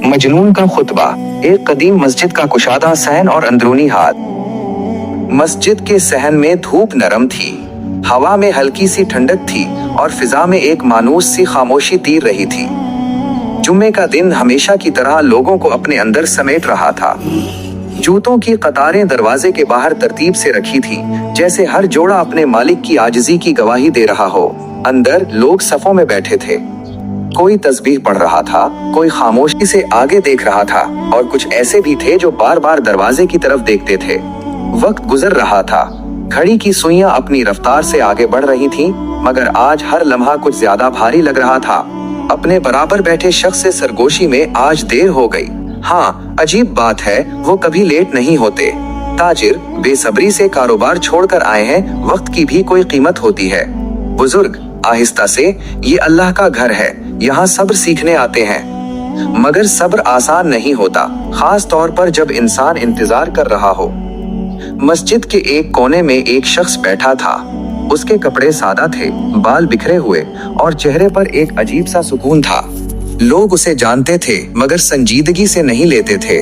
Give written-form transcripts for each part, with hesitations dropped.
मजनून का खुतबा। एक कदीम मस्जिद का कुशादा सहन और अंदरूनी हाल। मस्जिद के सहन में धूप नरम थी, हवा में हल्की सी ठंडक थी और फिजा में एक मानूस सी खामोशी तीर रही थी। जुम्मे का दिन हमेशा की तरह लोगों को अपने अंदर समेट रहा था। जूतों की कतारें दरवाजे के बाहर तरतीब से रखी थी, जैसे हर जोड़ा अपने मालिक की आजिज़ी की गवाही दे रहा हो। अंदर लोग सफों में बैठे थे, कोई तस्बीह पढ़ रहा था, कोई खामोशी से आगे देख रहा था और कुछ ऐसे भी थे जो बार बार दरवाजे की तरफ देखते थे। वक्त गुजर रहा था, घड़ी की सुइयां अपनी रफ्तार से आगे बढ़ रही थीं, मगर आज हर लम्हा कुछ ज्यादा भारी लग रहा था। अपने बराबर बैठे शख्स से सरगोशी में आज देर हो गई। हाँ, अजीब बात है, वो कभी लेट नहीं होते। ताजिर बेसब्री से कारोबार छोड़कर आए हैं, वक्त की भी कोई कीमत होती है। बुजुर्ग आहिस्ता से, ये अल्लाह का घर है, यहाँ सब्र सीखने आते हैं। मगर सब्र आसान नहीं होता, खास तौर पर जब इंसान इंतजार कर रहा हो। मस्जिद के एक कोने में एक शख्स बैठा था। उसके कपड़े सादा थे, बाल बिखरे हुए और चेहरे पर एक अजीब सा सुकून था। लोग उसे जानते थे मगर संजीदगी से नहीं लेते थे।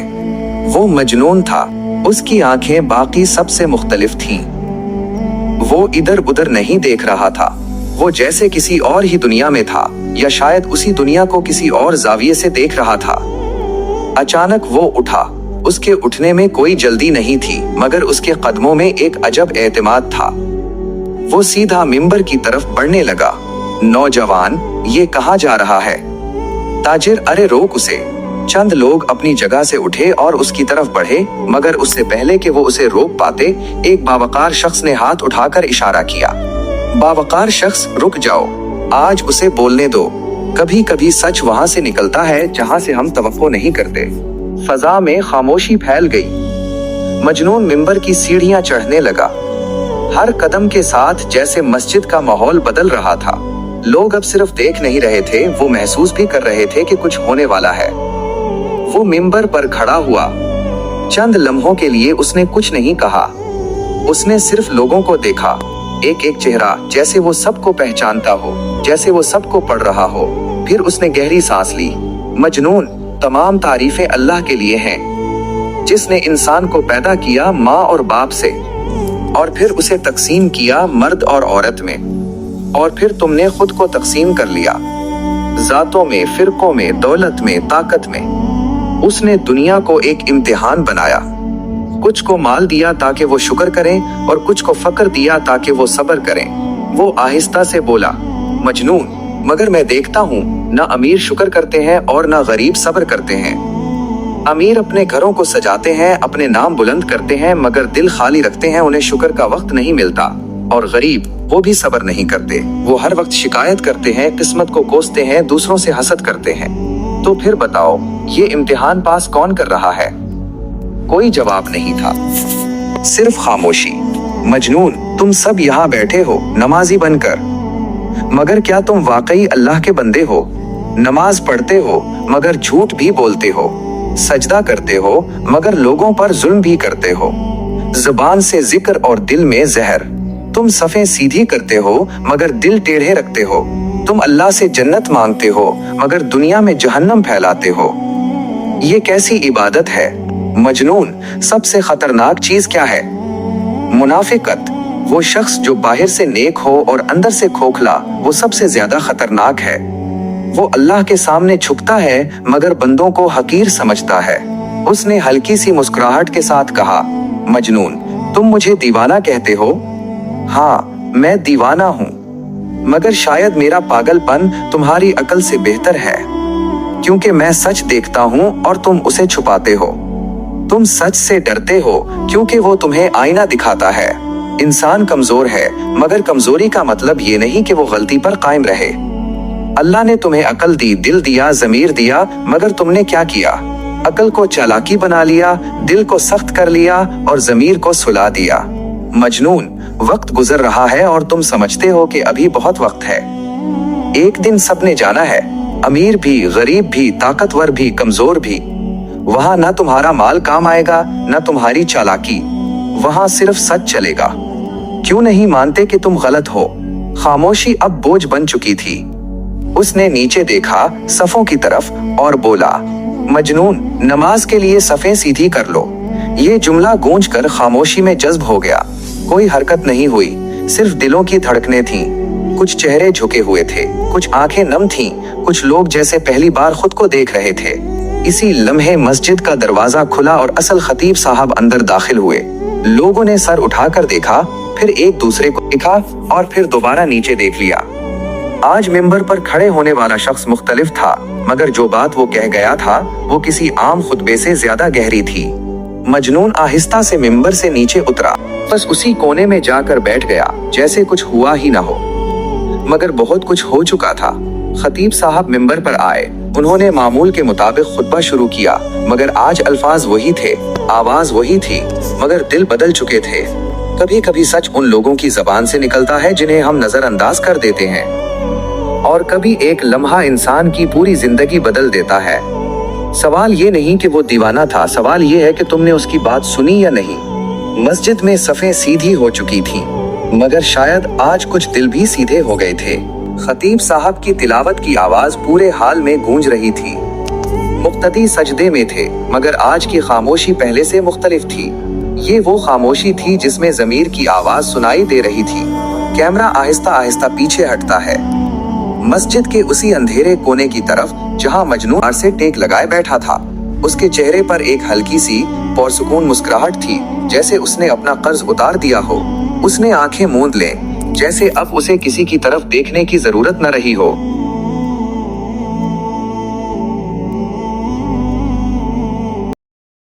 वो मजनून था, उसकी आंखें बाकी सबसे मुख्तलिफ थीं। वो इधर उधर नहीं देख रहा था, वो जैसे किसी और ही दुनिया में था, या शायद उसी दुनिया को किसी और जाविये से देख रहा था। अचानक वो उठा। उसके उठने में कोई जल्दी नहीं थी, मगर उसके कदमों में एक अजब एतमाद था। वो सीधा मिंबर की तरफ बढ़ने लगा। नौजवान, ये कहाँ जा रहा है? ताजिर, अरे रोक उसे। चंद लोग अपनी जगह से उठे और उसकी तरफ बढ़े, मगर उससे पहले कि वो उसे रोक पाते, एक बावकार शख्स ने हाथ उठाकर इशारा किया। बावकार शख्स, रुक जाओ, आज उसे बोलने दो। कभी कभी सच वहां से निकलता है जहां से हम तवक्को नहीं करते। फजा में खामोशी फैल गई। मजनून मिंबर की सीढ़ियां चढ़ने लगा। हर कदम के साथ जैसे मस्जिद का माहौल बदल रहा था। लोग अब सिर्फ देख नहीं रहे थे, वो महसूस भी कर रहे थे कि कुछ होने वाला है। वो मिंबर पर खड़ा हुआ। चंद लम्हों के लिए उसने कुछ नहीं कहा। उसने सिर्फ लोगों को देखा, एक एक चेहरा, जैसे वो सबको पहचानता हो, जैसे वो सबको पढ़ रहा हो। फिर उसने गहरी सांस ली। मजनून, तमाम तारीफें अल्लाह के लिए हैं, जिसने इंसान को पैदा किया माँ और बाप से, और फिर उसे तकसीम किया मर्द और औरत में, और फिर तुमने खुद को तकसीम कर लिया, जातों में, फिरकों में, दौलत में, ताकत में। उसने दुनिया को एक इम्तिहान बनाया। कुछ को माल दिया ताकि वो शुक्र करें और कुछ को फक्र दिया ताकि वो सब्र करें। वो आहिस्ता से बोला, मजनून, मगर मैं देखता हूँ ना अमीर शुक्र करते हैं और ना गरीब सब्र करते हैं। अमीर अपने घरों को सजाते हैं, अपने नाम बुलंद करते हैं, मगर दिल खाली रखते हैं, उन्हें शुक्र का वक्त नहीं मिलता। और गरीब, वो भी सब्र नहीं करते, वो हर वक्त शिकायत करते हैं, किस्मत को कोसते हैं, दूसरों से हसद करते हैं। तो फिर बताओ, ये इम्तिहान पास कौन कर रहा है? कोई जवाब नहीं था, सिर्फ खामोशी। मजनून, तुम सब यहाँ बैठे हो नमाजी बनकर, मगर क्या तुम वाकई अल्लाह के बंदे हो? नमाज पढ़ते हो मगर झूठ भी बोलते हो, सजदा करते हो मगर लोगों पर जुल्म भी करते हो, जुबान से जिक्र और दिल में जहर। तुम सफ़ें सीधी करते हो मगर दिल टेढ़े रखते हो। तुम अल्लाह से जन्नत मांगते हो मगर दुनिया में जहन्नम फैलाते हो। ये कैसी इबादत है? मजनून, सबसे खतरनाक चीज क्या है? मुनाफिकत। वो शख्स जो बाहर से नेक हो और अंदर से खोखला, वो सबसे ज्यादा खतरनाक है। वो अल्लाह के सामने झुकता है मगर बंदों को हकीर समझता है। उसने हल्की सी मुस्कुराहट के साथ कहा, मजनून, तुम मुझे दीवाना कहते हो? हाँ, मैं दीवाना हूँ, मगर शायद मेरा पागलपन तुम्हारी अकल से बेहतर है, क्योंकि मैं सच देखता हूँ और तुम उसे छुपाते हो। तुम सच से डरते हो क्योंकि वो तुम्हें आईना दिखाता है। इंसान कमजोर है, मगर कमजोरी का मतलब ये नहीं कि वो गलती पर कायम रहे। अल्लाह ने तुम्हें अकल दी, दिल दिया, ज़मीर दिया, मगर तुमने क्या किया? अकल को चालाकी बना लिया, दिल को सख्त कर लिया और ज़मीर को सुला दिया। मजनून, वक्त गुजर रहा है और तुम समझते हो कि अभी बहुत वक्त है। एक दिन सबने जाना है, अमीर भी, गरीब भी, ताकतवर भी, कमजोर भी। वहां ना तुम्हारा माल काम आएगा, ना तुम्हारी चालाकी। वहां सिर्फ सच चलेगा। क्यों नहीं मानते कि तुम गलत हो? खामोशी अब बोझ बन चुकी थी। उसने नीचे देखा, सफों की तरफ, और बोला, मजनून, नमाज के लिए सफ़ें सीधी कर लो। ये जुमला गूंजकर खामोशी में जज्ब हो गया। कोई हरकत नहीं हुई, सिर्फ दिलों की धड़कनें थीं। कुछ चेहरे झुके हुए थे, कुछ आंखें नम थीं, कुछ लोग जैसे पहली बार खुद को देख रहे थे। इसी लम्हे मस्जिद का दरवाजा खुला और असल खतीब साहब अंदर दाखिल हुए। लोगों ने सर उठाकर देखा, फिर एक दूसरे को देखा और फिर दोबारा नीचे देख लिया। आज मिंबर पर खड़े होने वाला शख्स मुख्तलिफ था, मगर जो बात वो कह गया था वो किसी आम खुतबे से ज्यादा गहरी थी। मजनून आहिस्ता से मिंबर से नीचे उतरा, बस उसी कोने में जाकर बैठ गया जैसे कुछ हुआ ही ना हो। मगर बहुत कुछ हो चुका था। खतीब साहब मिंबर पर आए, उन्होंने मामूल के मुताबिक खुतबा शुरू किया, मगर आज अल्फाज वही थे, आवाज वही थी, मगर दिल बदल चुके थे। कभी कभी सच उन लोगों की जबान से निकलता है जिन्हें हम नजरअंदाज कर देते हैं, और कभी एक लम्हा इंसान की पूरी जिंदगी बदल देता है। सवाल ये नहीं कि वो दीवाना था, सवाल ये है कि तुमने उसकी बात सुनी या नहीं। मस्जिद में सफ़ें सीधी हो चुकी थीं, मगर शायद आज कुछ दिल भी सीधे हो गए थे। खतीब साहब की तिलावत की आवाज पूरे हाल में गूंज रही थी। मुक्तदी सजदे में थे, मगर आज की खामोशी पहले से मुख्तलिफ थी। ये वो खामोशी थी जिसमें ज़मीर की आवाज सुनाई दे रही थी। कैमरा आहिस्ता आहिस्ता पीछे हटता है, मस्जिद के उसी अंधेरे कोने की तरफ जहां मजनून से टेक लगाए बैठा था। उसके चेहरे पर एक हल्की सी पुरसुकून मुस्कुराहट थी, जैसे उसने अपना कर्ज उतार दिया हो। उसने आंखें मूंद लें, जैसे अब उसे किसी की तरफ देखने की जरूरत न रही हो।